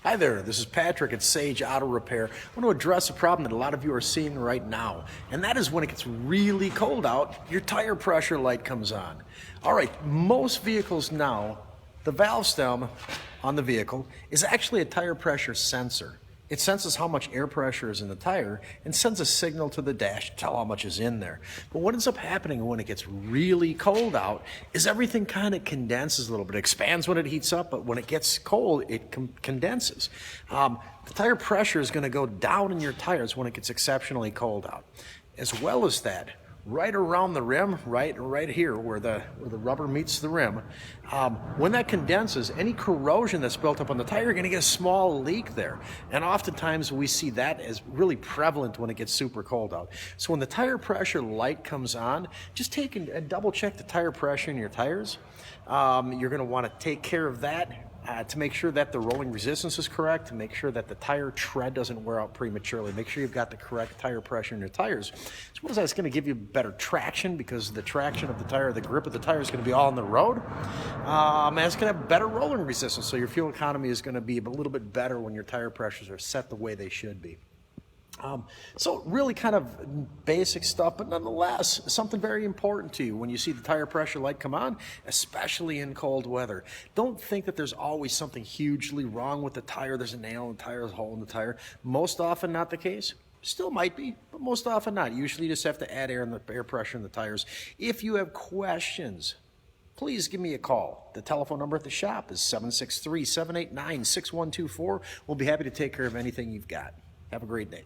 Hi there, this is Patrick at Sage Auto Repair. I want to address a problem that a lot of you are seeing right now, and that is when it gets really cold out, your tire pressure light comes on. All right, most vehicles now, the valve stem on the vehicle is actually a tire pressure sensor. It senses how much air pressure is in the tire and sends a signal to the dash to tell how much is in there. But what ends up happening when it gets really cold out is everything kind of condenses a little bit. It expands when it heats up, but when it gets cold, it condenses. The tire pressure is going to go down in your tires when it gets exceptionally cold out. As well as that, right around the rim, right here where the rubber meets the rim, when that condenses, any corrosion that's built up on the tire, you're going to get a small leak there. And oftentimes we see that as really prevalent when it gets super cold out. So when the tire pressure light comes on, just take and double check the tire pressure in your tires. You're going to want to take care of that. To make sure that the rolling resistance is correct, to make sure that the tire tread doesn't wear out prematurely, make sure you've got the correct tire pressure in your tires. As well as that's going to give you better traction, because the traction of the tire, the grip of the tire is going to be all on the road. And it's going to have better rolling resistance, so your fuel economy is going to be a little bit better when your tire pressures are set the way they should be. So really kind of basic stuff, but nonetheless, something very important to you when you see the tire pressure light come on, especially in cold weather. Don't think that there's always something hugely wrong with the tire. There's a nail in the tire, there's a hole in the tire. Most often not the case. Still might be, but most often not. Usually you just have to add air pressure in the tires. If you have questions, please give me a call. The telephone number at the shop is 763-789-6124. We'll be happy to take care of anything you've got. Have a great day.